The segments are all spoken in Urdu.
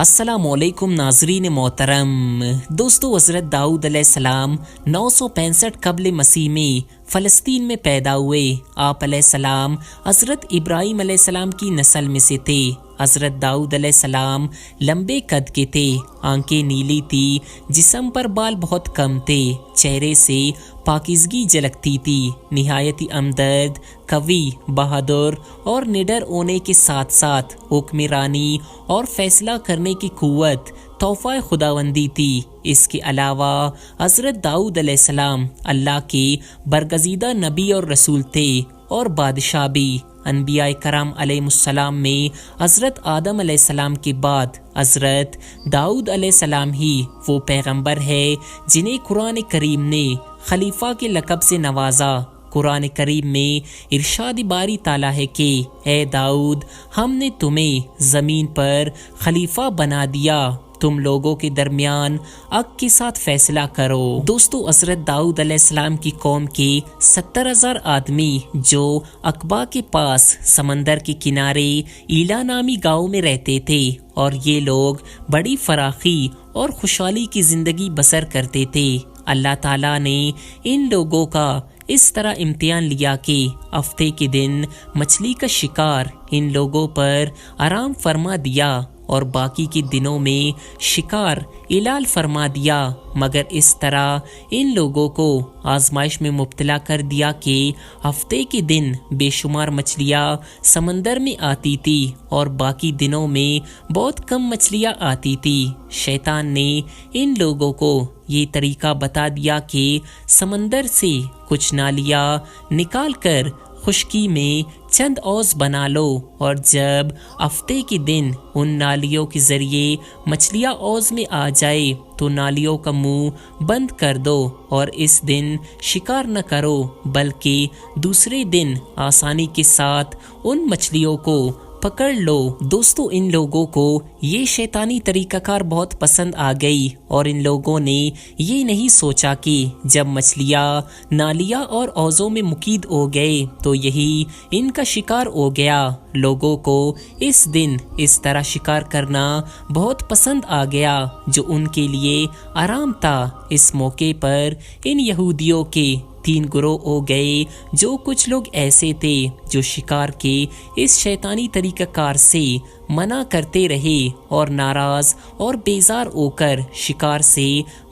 السلام علیکم ناظرین محترم دوستو، حضرت داؤد علیہ السلام 965 قبل مسیح میں فلسطین میں پیدا ہوئے۔ آپ علیہ السلام حضرت ابراہیم علیہ السلام کی نسل میں سے تھے۔ حضرت داؤد علیہ السلام لمبے قد کے تھے، آنکھیں نیلی تھی، جسم پر بال بہت کم تھے، چہرے سے پاکیزگی جھلکتی تھی، نہایت ہمدرد، قوی، بہادر اور نڈر ہونے کے ساتھ ساتھ حکمرانی اور فیصلہ کرنے کی قوت تحفہ خداوندی تھی۔ اس کے علاوہ حضرت داؤد علیہ السلام اللہ کے برگزیدہ نبی اور رسول تھے اور بادشاہ بھی۔ انبیاء کرام علیہ السلام میں حضرت آدم علیہ السلام کے بعد حضرت داؤد علیہ السلام ہی وہ پیغمبر ہے جنہیں قرآن کریم نے خلیفہ کے لقب سے نوازا۔ قرآن کریم میں ارشاد باری تعالیٰ ہے کہ اے داؤد، ہم نے تمہیں زمین پر خلیفہ بنا دیا، تم لوگوں کے درمیان حق کے ساتھ فیصلہ کرو۔ دوستو، حضرت داؤد علیہ السلام کی قوم کے 70,000 آدمی جو عقبہ کے پاس سمندر کے کنارے ایلا نامی گاؤں میں رہتے تھے، اور یہ لوگ بڑی فراخی اور خوشحالی کی زندگی بسر کرتے تھے۔ اللہ تعالیٰ نے ان لوگوں کا اس طرح امتحان لیا کہ ہفتے کے دن مچھلی کا شکار ان لوگوں پر حرام فرما دیا اور باقی کے دنوں میں شکار حلال فرما دیا، مگر اس طرح ان لوگوں کو آزمائش میں مبتلا کر دیا کہ ہفتے کے دن بے شمار مچھلیاں سمندر میں آتی تھی اور باقی دنوں میں بہت کم مچھلیاں آتی تھی۔ شیطان نے ان لوگوں کو یہ طریقہ بتا دیا کہ سمندر سے کچھ نالیاں نکال کر خشکی میں چند عوض بنا لو، اور جب ہفتے کے دن ان نالیوں کے ذریعے مچھلیاں عوض میں آ جائے تو نالیوں کا منہ بند کر دو، اور اس دن شکار نہ کرو، بلکہ دوسرے دن آسانی کے ساتھ ان مچھلیوں کو پکڑ لو۔ دوستو، ان لوگوں کو یہ شیطانی طریقہ کار بہت پسند آ گئی، اور ان لوگوں نے یہ نہیں سوچا کہ جب مچھلیاں نالیاں اور حوضوں میں مقید ہو گئے تو یہی ان کا شکار ہو گیا۔ لوگوں کو اس دن اس طرح شکار کرنا بہت پسند آ گیا جو ان کے لیے آرام تھا۔ اس موقع پر ان یہودیوں کے 3 گروہ ہو گئے۔ جو کچھ لوگ ایسے تھے جو شکار کے اس شیطانی طریقہ کار سے منع کرتے رہے اور ناراض اور بیزار ہو کر شکار سے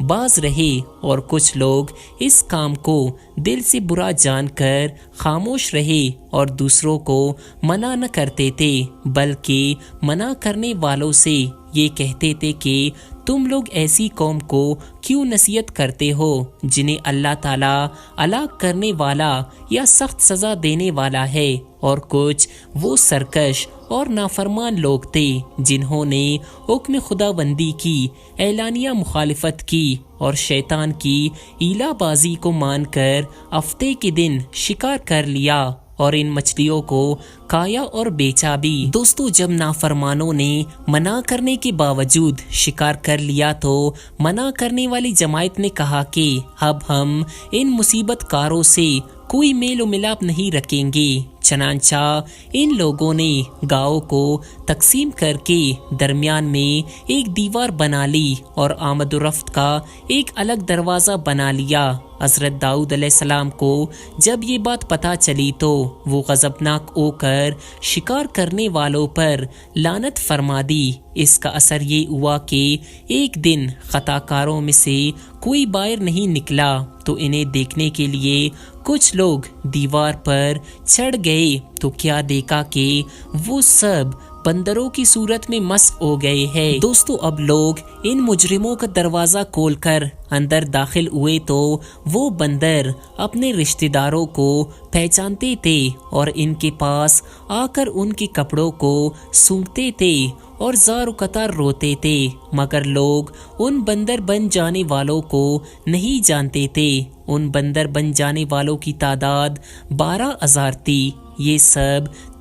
باز رہے، اور کچھ لوگ اس کام کو دل سے برا جان کر خاموش رہے اور دوسروں کو منع نہ کرتے تھے، بلکہ منع کرنے والوں سے یہ کہتے تھے کہ تم لوگ ایسی قوم کو کیوں نصیحت کرتے ہو جنہیں اللہ تعالیٰ ہلاک کرنے والا یا سخت سزا دینے والا ہے۔ اور کچھ وہ سرکش اور نافرمان لوگ تھے جنہوں نے حکم خداوندی کی اعلانیہ مخالفت کی اور شیطان کی ہیلا بازی کو مان کر ہفتے کے دن شکار کر لیا اور ان مچھلیوں کو کھایا اور بیچا بھی۔ دوستو، جب نافرمانوں نے منع کرنے کے باوجود شکار کر لیا تو منع کرنے والی جماعت نے کہا کہ اب ہم ان مصیبت کاروں سے کوئی میل و ملاپ نہیں رکھیں گے۔ چنانچہ ان لوگوں نے گاؤں کو تقسیم کر کے درمیان میں ایک دیوار بنا لی اور آمد و رفت کا ایک الگ دروازہ بنا لیا۔ حضرت داؤد علیہ السلام کو جب یہ بات پتہ چلی تو وہ غضبناک ہو کر شکار کرنے والوں پر لعنت فرما دی۔ اس کا اثر یہ ہوا کہ ایک دن خطا کاروں میں سے کوئی باہر نہیں نکلا تو انہیں دیکھنے کے لیے کچھ لوگ دیوار پر چڑھ گئے تو کیا دیکھا کہ وہ سب بندروں کی صورت میں مسخ ہو گئے ہیں۔ دوستو، اب لوگ ان مجرموں کا دروازہ کھول کر اندر داخل ہوئے تو وہ بندر اپنے رشتہ داروں کو پہچانتے تھے اور ان کے پاس آ کر ان کے کپڑوں کو سونگھتے تھے اور زار و قطار روتے تھے، مگر لوگ ان بندر بن جانے والوں کو نہیں جانتے تھے۔ ان بندر بن جانے والوں کی تعداد 12,000 تھی۔ یہ سب